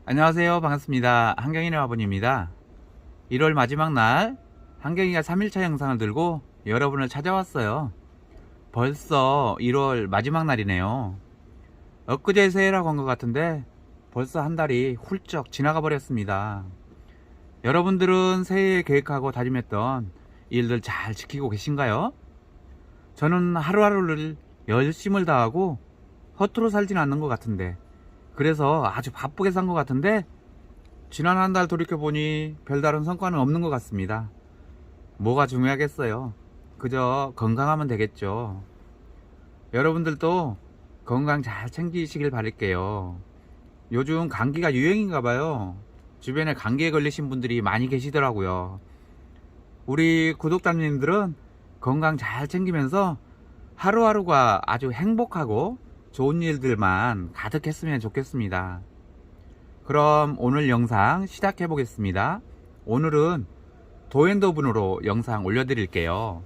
안녕하세요. 반갑습니다. 한경인의 화분입니다. 1월 마지막 날 한경이가 3일차 영상을 들고 여러분을 찾아왔어요. 벌써 1월 마지막 날이네요. 엊그제 새해라고 한 것 같은데 벌써 한 달이 훌쩍 지나가 버렸습니다. 여러분들은 새해에 계획하고 다짐했던 일들 잘 지키고 계신가요? 저는 하루하루를 열심을 다하고 허투루 살진 않는 것 같은데, 그래서 아주 바쁘게 산 것 같은데 지난 한 달 돌이켜보니 별다른 성과는 없는 것 같습니다. 뭐가 중요하겠어요. 그저 건강하면 되겠죠. 여러분들도 건강 잘 챙기시길 바랄게요. 요즘 감기가 유행인가 봐요. 주변에 감기에 걸리신 분들이 많이 계시더라고요. 우리 구독자님들은 건강 잘 챙기면서 하루하루가 아주 행복하고 좋은 일들만 가득했으면 좋겠습니다. 그럼 오늘 영상 시작해 보겠습니다. 오늘은 도앤더분으로 영상 올려드릴게요.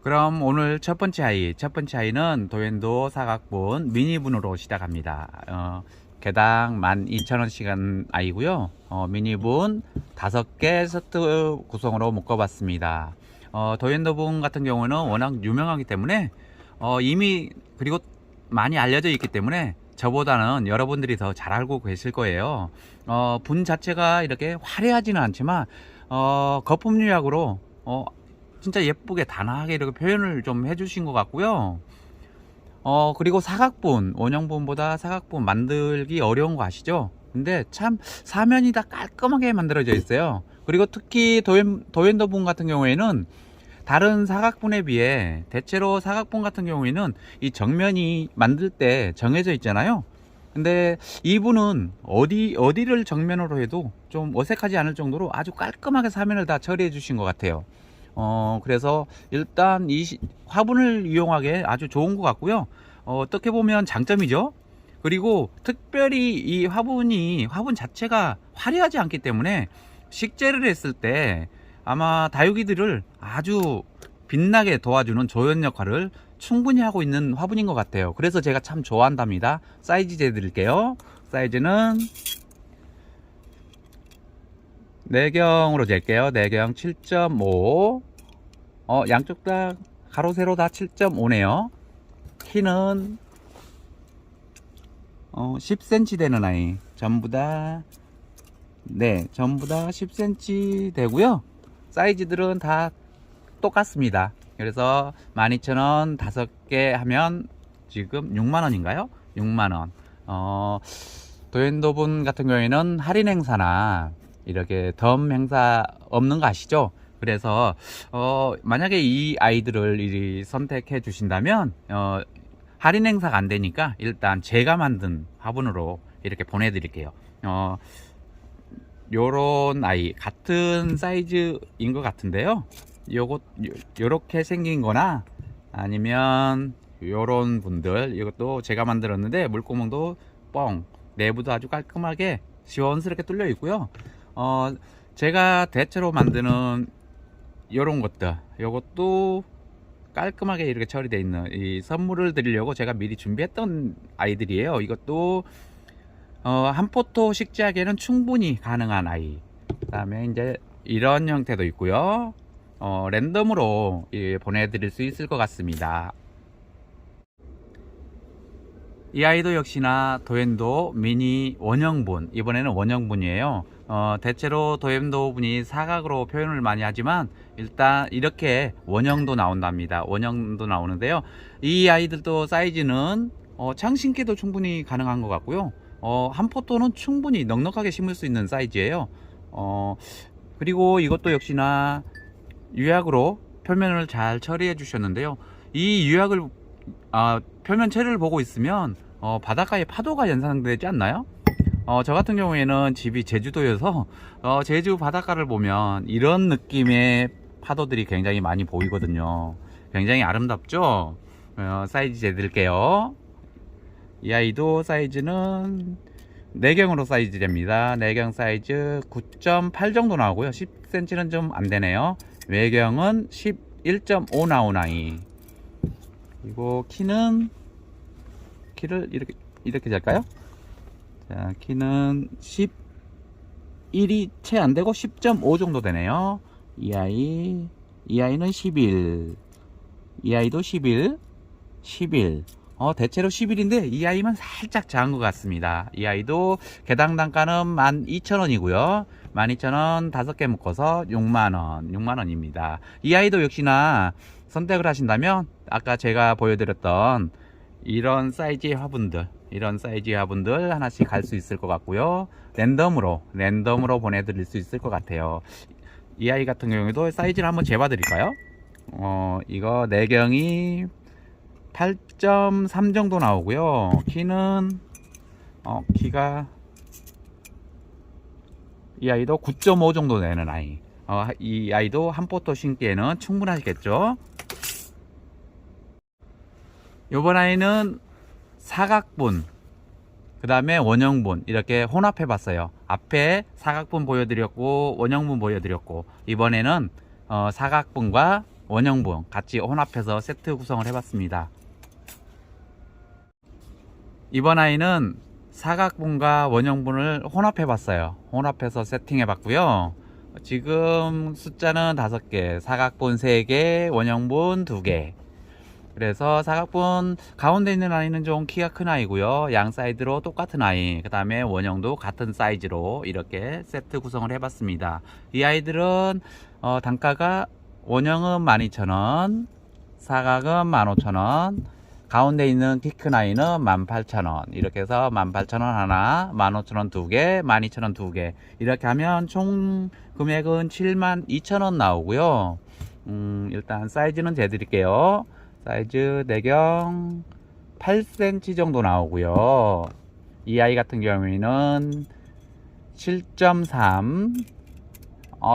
그럼 오늘 첫 번째 아이는 도앤더 사각분 미니분으로 시작합니다. 개당 12,000원씩 아이고요. 미니분 5개 세트 구성으로 묶어봤습니다. 도앤더분 같은 경우는 워낙 유명하기 때문에 이미 그리고 많이 알려져 있기 때문에 저보다는 여러분들이 더 잘 알고 계실 거예요. 분 자체가 이렇게 화려하지는 않지만 거품 유약으로 진짜 예쁘게 단아하게 이렇게 표현을 좀 해주신 것 같고요. 그리고 사각분, 원형분보다 사각분 만들기 어려운 거 아시죠? 근데 참 사면이 다 깔끔하게 만들어져 있어요. 그리고 특히 도앤더분 같은 경우에는 다른 사각분에 비해 대체로 사각분 같은 경우에는 이 정면이 만들 때 정해져 있잖아요. 근데 이분은 어디를 정면으로 해도 좀 어색하지 않을 정도로 아주 깔끔하게 사면을 다 처리해 주신 것 같아요. 그래서 일단 이 화분을 이용하기에 아주 좋은 것 같고요. 어떻게 보면 장점이죠. 그리고 특별히 이 화분 자체가 화려하지 않기 때문에 식재를 했을 때 아마 다육이들을 아주 빛나게 도와주는 조연 역할을 충분히 하고 있는 화분인 것 같아요. 그래서 제가 참 좋아한답니다. 사이즈 재드릴게요. 사이즈는 내경으로 잴게요. 내경 7.5. 양쪽 다 가로 세로 다 7.5네요. 키는 10cm 되는 아이. 전부 다 10cm 되고요. 사이즈들은 다 똑같습니다. 그래서 12,000원 5개 하면 지금 6만원인가요? 6만원. 도앤더분 같은 경우에는 할인 행사나 이렇게 덤 행사 없는 거 아시죠? 그래서 만약에 이 아이들을 선택해 주신다면 할인 행사가 안 되니까 일단 제가 만든 화분으로 이렇게 보내드릴게요. 요런 아이 같은 사이즈인 것 같은데요. 요렇게 생긴 거나 아니면 요런 분들, 이것도 제가 만들었는데 물구멍도 뻥, 내부도 아주 깔끔하게 시원스럽게 뚫려 있고요. 제가 대체로 만드는 요런 것들, 요것도 깔끔하게 이렇게 처리되어 있는 이 선물을 드리려고 제가 미리 준비했던 아이들이에요. 이것도 한 포토 식재하기에는 충분히 가능한 아이. 그 다음에 이제 이런 형태도 있고요. 랜덤으로 보내드릴 수 있을 것 같습니다. 이 아이도 역시나 도앤더 미니 원형분, 이번에는 원형분이에요. 대체로 도앤더 분이 사각으로 표현을 많이 하지만 일단 이렇게 원형도 나온답니다. 원형도 나오는데요. 이 아이들도 사이즈는 창심기도 충분히 가능한 것 같고요. 한 포토는 충분히 넉넉하게 심을 수 있는 사이즈예요. 그리고 이것도 역시나 유약으로 표면을 잘 처리해 주셨는데요. 이 유약을 표면 처리를 보고 있으면 바닷가에 파도가 연상되지 않나요? 저 같은 경우에는 집이 제주도여서 제주 바닷가를 보면 이런 느낌의 파도들이 굉장히 많이 보이거든요. 굉장히 아름답죠? 사이즈 재드릴게요. 이 아이도 사이즈는 내경으로 사이즈 됩니다. 내경 사이즈 9.8 정도 나오고요. 10cm는 좀 안되네요. 외경은 11.5 나온 아이. 그리고 키를 이렇게 잘까요? 10cm는 좀 안되네요. 외경은 11.5 나온 아이. 그리고 키는 키를 이렇게 잘까요? 10cm는 좀 안되네요. 외경은 11.5 나온 아이. 그리고 키를 이렇게 잘까요? 10cm는 좀 안되네요. 외경은 11.5 나온 아이. 그리고 키는 11.5 나온 아이. 자, 키는 11이 채 안되고 10.5 정도 되네요. 이 아이는 11, 이 아이도 11, 대체로 11인데 이 아이만 살짝 작은 것 같습니다. 이 아이도 개당 단가는 12,000원이고요 12,000원 5개 묶어서 6만원입니다. 이 아이도 역시나 선택을 하신다면 아까 제가 보여드렸던 이런 사이즈의 화분들 하나씩 갈 수 있을 것 같고요. 랜덤으로 보내드릴 수 있을 것 같아요. 이 아이 같은 경우에도 사이즈를 한번 재봐 드릴까요? 이거 내경이 8.3 정도 나오고요. 키는 키가 이 아이도 9.5 정도 되는 아이. 이 아이도 한 포토 심기에는 충분하겠죠. 요번 아이는 사각분, 그 다음에 원형분 이렇게 혼합해 봤어요. 앞에 사각분 보여드렸고 원형분 보여드렸고, 이번에는 사각분과 원형분 같이 혼합해서 세트 구성을 해 봤습니다. 이번 아이는 사각분과 원형분을 혼합해 봤어요. 혼합해서 세팅해 봤고요. 지금 숫자는 5개, 사각분 3개, 원형분 2개. 그래서 사각분 가운데 있는 아이는 좀 키가 큰 아이고요. 양 사이드로 똑같은 아이, 그 다음에 원형도 같은 사이즈로 이렇게 세트 구성을 해봤습니다. 이 아이들은 단가가 원형은 12,000원, 사각은 15,000원, 가운데 있는 키 큰 아이는 18,000원. 이렇게 해서 18,000원 하나, 15,000원 2개, 12,000원 2개. 이렇게 하면 총 금액은 72,000원 나오고요. 일단 사이즈는 재드릴게요. 사이즈 내경 8cm 정도 나오고요. 이 아이 같은 경우에는 7.3,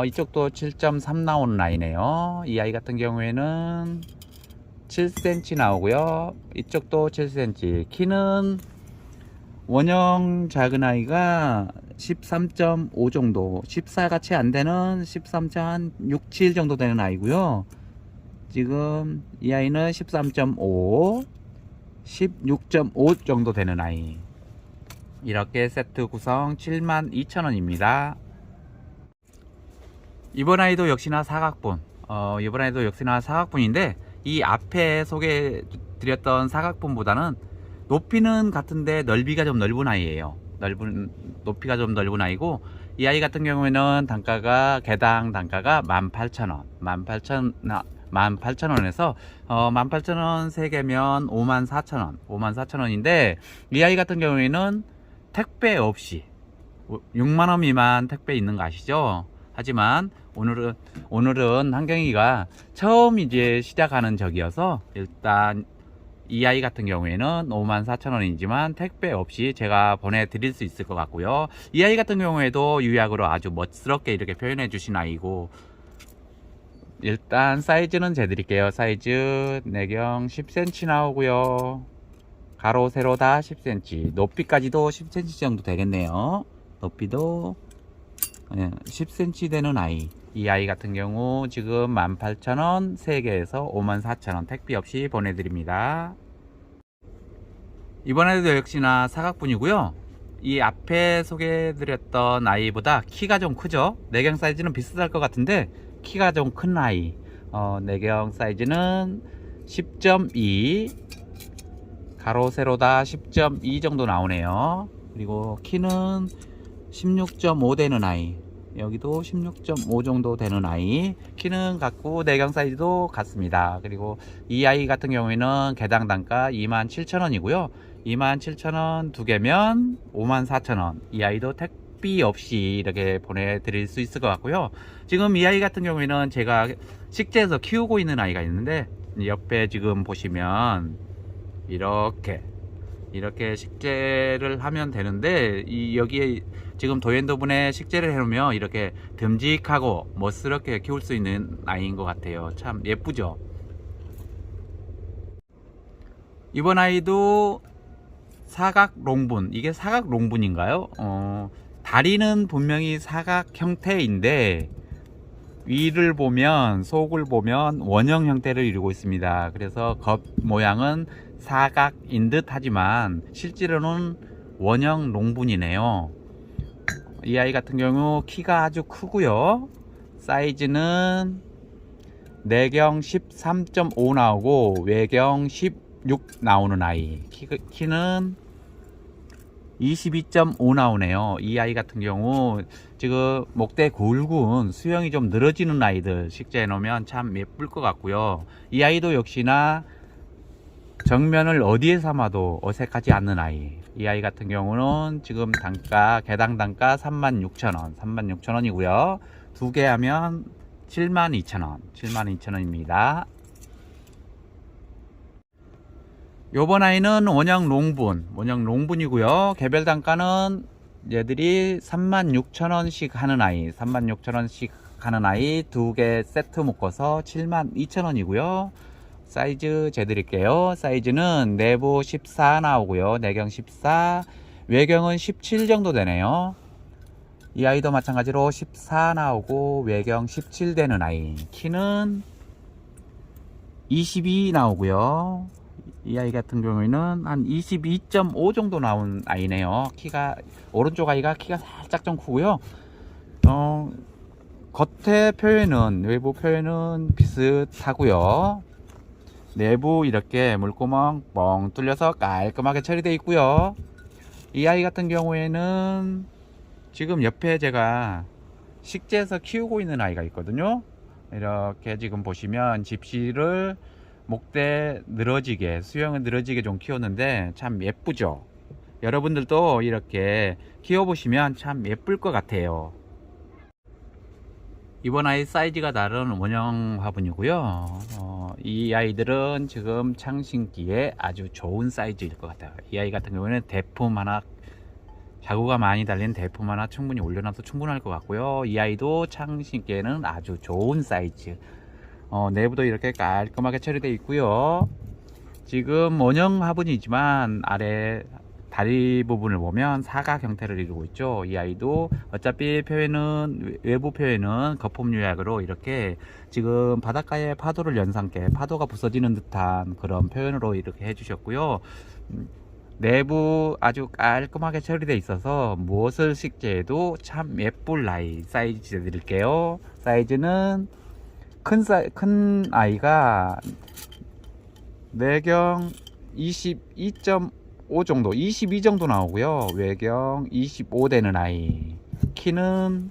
이쪽도 7.3 나오는 아이네요. 이 아이 같은 경우에는 7cm 나오고요. 이쪽도 7cm. 키는 원형 작은 아이가 13.5 정도, 14가 채 안 되는 13.6, 7 정도 되는 아이고요. 지금 이 아이는 13.5, 16.5 정도 되는 아이. 이렇게 세트 구성 72,000원입니다. 이번 아이도 역시나 사각분. 이번 아이도 역시나 사각분인데, 이 앞에 소개해 드렸던 사각분보다는 높이는 같은데 넓이가 좀 넓은 아이예요. 높이가 좀 넓은 아이고, 이 아이 같은 경우에는 개당 단가가 18,000원, 18,000원에서 18,000원 3개면 54,000원, 54,000원인데, 이 아이 같은 경우에는 택배 없이 6만원 미만 택배 있는 거 아시죠? 하지만 오늘은 한경이가 처음 이제 시작하는 적이어서 일단 이 아이 같은 경우에는 54,000원이지만 택배 없이 제가 보내드릴 수 있을 것 같고요. 이 아이 같은 경우에도 유약으로 아주 멋스럽게 이렇게 표현해 주신 아이고, 일단 사이즈는 재드릴게요. 사이즈 내경 10cm 나오고요. 가로 세로 다 10cm, 높이까지도 10cm 정도 되겠네요. 높이도 10cm 되는 아이. 이 아이 같은 경우 지금 18,000원 3개에서 54,000원 택배 없이 보내드립니다. 이번에도 역시나 사각분이고요. 이 앞에 소개해드렸던 아이보다 키가 좀 크죠. 내경 사이즈는 비슷할 것 같은데 키가 좀 큰 아이. 내경 사이즈는 10.2, 가로 세로 다 10.2 정도 나오네요. 그리고 키는 16.5 되는 아이. 여기도 16.5 정도 되는 아이. 키는 같고 내경 사이즈도 같습니다. 그리고 이 아이 같은 경우에는 개당 단가 27,000원이고요 27,000원 2개면 54,000원. 이 아이도 택배 없이 이렇게 보내드릴 수 있을 것 같고요. 지금 이 아이 같은 경우에는 제가 식재에서 키우고 있는 아이가 있는데, 옆에 지금 보시면 이렇게 식재를 하면 되는데, 여기에 지금 도엔도분에 식재를 해놓으면 이렇게 듬직하고 멋스럽게 키울 수 있는 아이인 것 같아요. 참 예쁘죠. 이번 아이도 사각롱분. 이게 사각롱분인가요? 다리는 분명히 사각 형태인데 위를 보면, 속을 보면 원형 형태를 이루고 있습니다. 그래서 겉 모양은 사각인 듯 하지만 실제로는 원형 롱분이네요. 이 아이 같은 경우 키가 아주 크고요. 사이즈는 내경 13.5 나오고 외경 16 나오는 아이. 키는 22.5 나오네요. 이 아이 같은 경우 지금 목대 굵은 수영이 좀 늘어지는 아이들 식재해 놓으면 참 예쁠 것 같고요. 이 아이도 역시나 정면을 어디에 삼아도 어색하지 않는 아이. 이 아이 같은 경우는 지금 단가, 개당 단가 36,000원, 36,000원이고요. 두 개 하면 72,000원, 72,000원입니다. 요번 아이는 원형 롱분이고요. 개별 단가는 얘들이 36,000원씩 하는 아이, 36,000원씩 하는 아이 두 개 세트 묶어서 72,000원이고요. 사이즈 재드릴게요. 사이즈는 내부 14 나오고요. 내경 14, 외경은 17 정도 되네요. 이 아이도 마찬가지로 14 나오고 외경 17 되는 아이. 키는 22 나오고요. 이 아이 같은 경우에는 한 22.5 정도 나온 아이네요. 키가, 오른쪽 아이가 키가 살짝 좀 크고요. 겉에 표현은, 외부 표현은 비슷하고요. 내부 이렇게 물구멍 뻥 뚫려서 깔끔하게 처리되어 있고요. 이 아이 같은 경우에는 지금 옆에 제가 식재에서 키우고 있는 아이가 있거든요. 이렇게 지금 보시면 집시를 목대 늘어지게, 수영을 늘어지게 좀 키웠는데 참 예쁘죠. 여러분들도 이렇게 키워보시면 참 예쁠 것 같아요. 이번 아이 사이즈가 다른 원형 화분이고요. 이 아이들은 지금 창신기에 아주 좋은 사이즈일 것 같아요. 이 아이 같은 경우는 대품 하나, 자구가 많이 달린 대품 하나 충분히 올려놔도 충분할 것 같고요. 이 아이도 창신기에는 아주 좋은 사이즈. 내부도 이렇게 깔끔하게 처리되어 있고요. 지금 원형 화분이지만 아래 다리 부분을 보면 사각 형태를 이루고 있죠. 이 아이도 어차피 표현은, 외부 표현은 거품 유약으로 이렇게 지금 바닷가에 파도를 연상케, 파도가 부서지는 듯한 그런 표현으로 이렇게 해주셨고요. 내부 아주 깔끔하게 처리되어 있어서 무엇을 식재해도 참 예쁠 아이. 사이즈 드릴게요. 사이즈는 큰 아이가 내경 22.5 정도, 22 정도 나오고요. 외경 25 되는 아이. 키는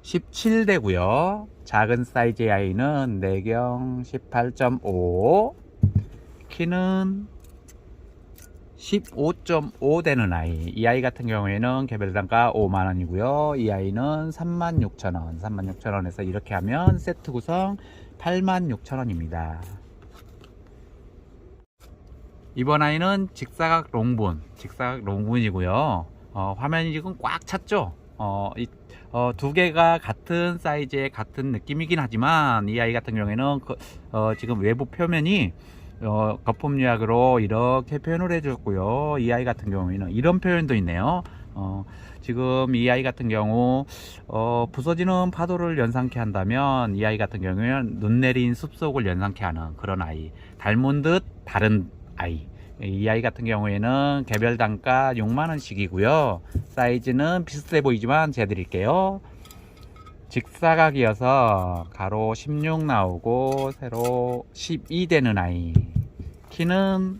17 되고요. 작은 사이즈의 아이는 내경 18.5, 키는 15.5 되는 아이. 이 아이 같은 경우에는 개별 단가 5만원이고요. 이 아이는 36,000원, 36,000원에서 이렇게 하면 세트 구성 86,000원입니다. 이번 아이는 직사각 롱분이고요. 화면이 지금 꽉 찼죠. 두 개가 같은 사이즈의 같은 느낌이긴 하지만 이 아이 같은 경우에는 지금 외부 표면이 거품 유약으로 이렇게 표현을 해줬고요. 이 아이 같은 경우에는 이런 표현도 있네요. 지금 이 아이 같은 경우 부서지는 파도를 연상케 한다면 이 아이 같은 경우에는 눈 내린 숲속을 연상케 하는 그런 아이, 닮은 듯 다른 아이. 이 아이 같은 경우에는 개별 단가 6만원씩이고요 사이즈는 비슷해 보이지만 재드릴게요. 직사각이어서 가로 16 나오고 세로 12 되는 아이. 키는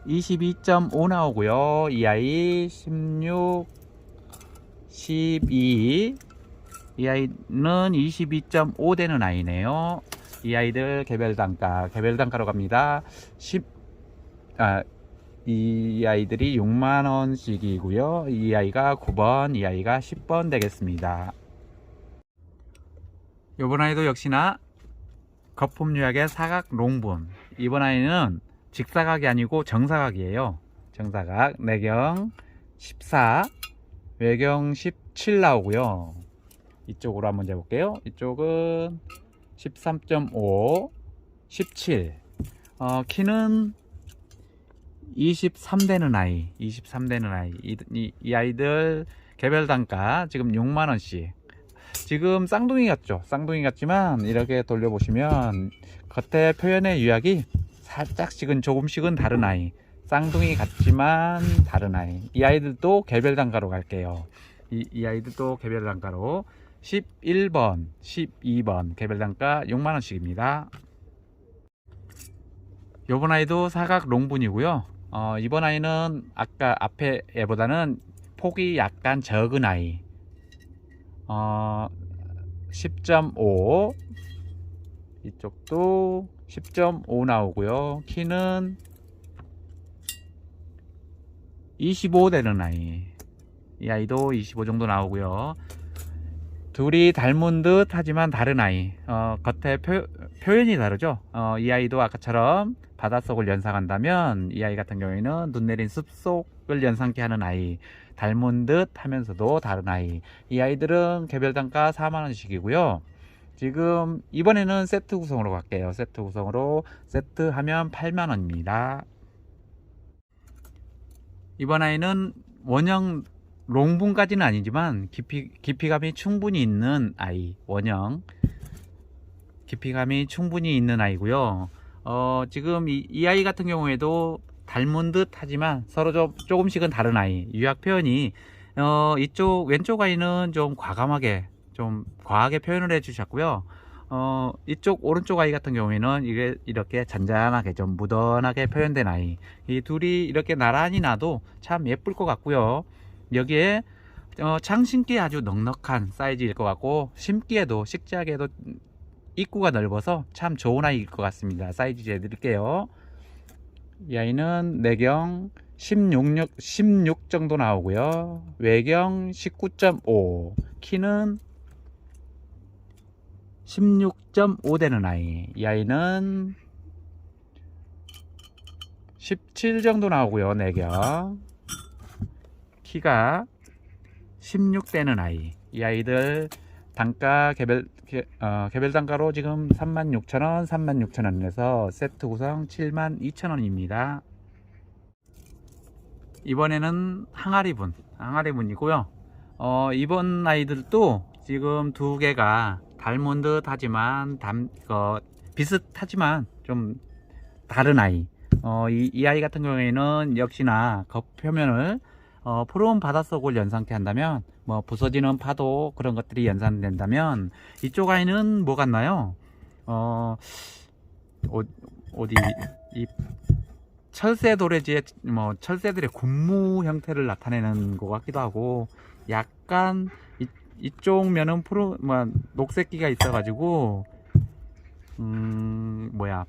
22.5 나오고요. 이 아이 16, 12. 이 아이는 22.5 되는 아이네요. 이 아이들 개별 단가로 갑니다. 이 아이들이 6만원씩이고요. 이 아이가 9번, 이 아이가 10번 되겠습니다. 이번 아이도 역시나 거품 유약의 사각 롱분. 이번 아이는 직사각이 아니고 정사각이에요. 정사각. 내경 14, 외경 17 나오고요. 이쪽으로 한번 재볼게요. 이쪽은 13.5, 17. 키는 23 되는 아이. 23 되는 아이. 이 아이들 개별 단가 지금 6만원씩. 지금 쌍둥이 같죠? 쌍둥이 같지만 이렇게 돌려보시면 겉에 표현의 유약이 살짝씩은, 조금씩은 다른 아이. 쌍둥이 같지만 다른 아이. 이 아이들도 개별 단가로 갈게요. 이 아이들도 개별 단가로 11번, 12번 개별 단가 6만원씩입니다. 요번 아이도 사각 롱분이고요. 이번 아이는 아까 앞에 애보다는 폭이 약간 적은 아이. 10.5, 이쪽도 10.5 나오고요. 키는 25 되는 아이. 이 아이도 25 정도 나오고요. 둘이 닮은 듯 하지만 다른 아이. 겉에 표현이 다르죠. 이 아이도 아까처럼 바닷속을 연상한다면, 이 아이 같은 경우에는 눈 내린 숲속을 연상케 하는 아이. 닮은 듯 하면서도 다른 아이. 이 아이들은 개별 단가 4만원씩이고요. 지금 이번에는 세트 구성으로 갈게요. 세트 구성으로 세트하면 8만원입니다. 이번 아이는 원형 롱분까지는 아니지만 깊이감이 충분히 있는 아이. 원형 깊이감이 충분히 있는 아이고요. 지금 이 아이 같은 경우에도 닮은 듯 하지만 서로 조금씩은 다른 아이. 유학 표현이 이쪽 왼쪽 아이는 좀 과하게 표현을 해 주셨고요. 이쪽 오른쪽 아이 같은 경우에는 이게 이렇게 잔잔하게 좀 무던하게 표현된 아이. 이 둘이 이렇게 나란히 놔도 참 예쁠 것 같고요. 여기에 창 심기에 아주 넉넉한 사이즈일 것 같고, 심기에도 식지하게도 입구가 넓어서 참 좋은 아이일 것 같습니다. 사이즈 재드릴게요. 이 아이는 내경 16 정도 나오고요. 외경 19.5, 키는 16.5 되는 아이. 이 아이는 17 정도 나오고요. 내경 키가 16 되는 아이. 이 아이들 단가 개별 단가로 지금 36,000원, 36,000원에서 세트 구성 72,000원입니다. 이번에는 항아리분이고요. 이번 아이들도 지금 두 개가 닮은 듯 하지만 비슷하지만 좀 다른 아이. 이 아이 같은 경우에는 역시나 겉표면을 푸른 바닷속을 연상케 한다면, 부서지는 파도 그런 것들이 연상된다면, 이쪽 아이는 뭐 같나요? 어디 이 철새 도래지의 철새들의 군무 형태를 나타내는 것 같기도 하고, 약간 이쪽 면은 녹색기가 있어가지고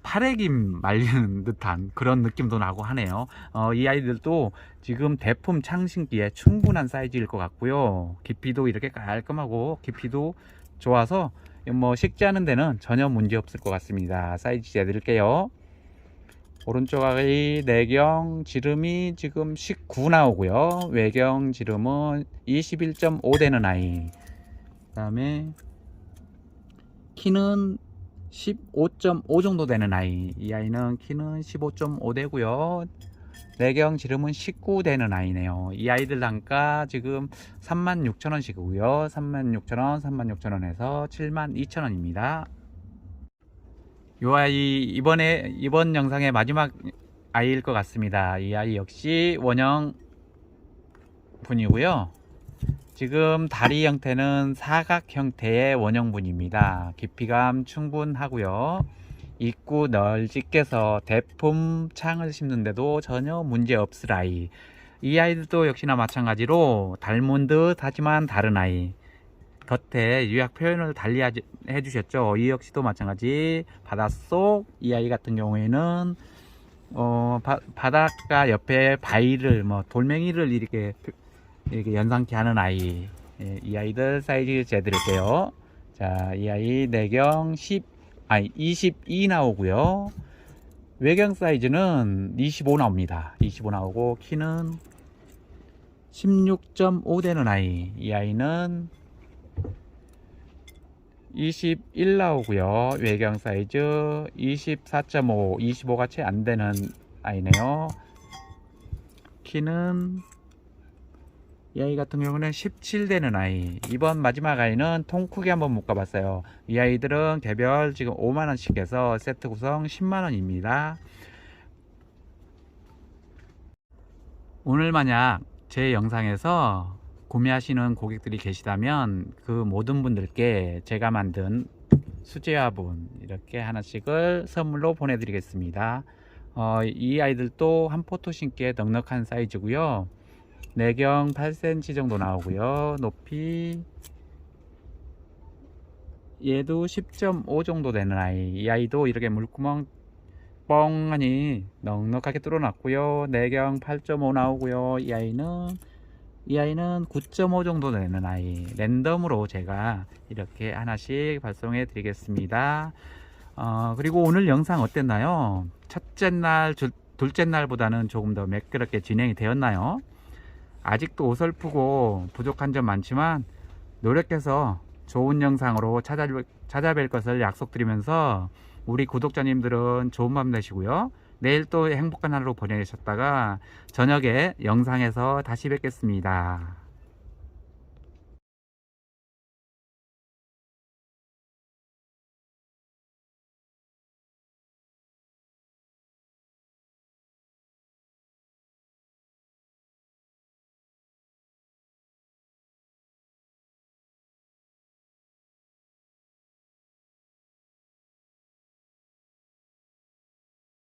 파래김 말리는 듯한 그런 느낌도 나고 하네요. 이 아이들도 지금 대품 창신기에 충분한 사이즈일 것 같고요. 깊이도 이렇게 깔끔하고 깊이도 좋아서 식지하는 데는 전혀 문제 없을 것 같습니다. 사이즈 재드릴게요. 오른쪽 아이 내경 지름이 지금 19 나오고요. 외경 지름은 21.5 되는 아이. 그 다음에 키는 15.5 정도 되는 아이. 이 아이는 키는 15.5 되고요. 내경 지름은 19 되는 아이네요. 이 아이들 단가 지금 36,000원씩이고요. 36,000원, 36,000원에서 72,000원입니다. 이 아이 이번 영상의 마지막 아이일 것 같습니다. 이 아이 역시 원형 분이고요. 지금 다리 형태는 사각 형태의 원형분입니다. 깊이감 충분하고요. 입구 널찍해서 대품 창을 심는데도 전혀 문제 없을 아이. 이 아이들도 역시나 마찬가지로 닮은 듯 하지만 다른 아이. 겉에 유약 표현을 달리 해주셨죠. 이 역시도 마찬가지 바닷속. 이 아이 같은 경우에는 바닷가 옆에 바위를 돌멩이를 이렇게 연상케 하는 아이. 이 아이들 사이즈 재드릴게요. 자, 이 아이 내경 22 나오고요. 외경 사이즈는 25 나옵니다. 25 나오고 키는 16.5 되는 아이. 이 아이는 21 나오고요. 외경 사이즈 24.5, 25가 채 안 되는 아이네요. 키는 이 아이 같은 경우는 17 되는 아이. 이번 마지막 아이는 통 크게 한번 묶어봤어요. 이 아이들은 개별 지금 5만원씩 해서 세트 구성 10만원입니다. 오늘 만약 제 영상에서 구매하시는 고객들이 계시다면 그 모든 분들께 제가 만든 수제화분 이렇게 하나씩을 선물로 보내드리겠습니다. 이 아이들도 한 포토 신기에 넉넉한 사이즈고요. 내경 8cm 정도 나오고요. 높이 얘도 10.5 정도 되는 아이. 이 아이도 이렇게 물구멍 뻥하니 넉넉하게 뚫어놨고요. 내경 8.5 나오고요. 이 아이는 9.5 정도 되는 아이. 랜덤으로 제가 이렇게 하나씩 발송해 드리겠습니다. 그리고 오늘 영상 어땠나요? 첫째 날, 둘째 날보다는 조금 더 매끄럽게 진행이 되었나요? 아직도 어설프고 부족한 점 많지만 노력해서 좋은 영상으로 찾아뵐 것을 약속드리면서 우리 구독자님들은 좋은 밤 되시고요. 내일 또 행복한 하루 보내셨다가 저녁에 영상에서 다시 뵙겠습니다.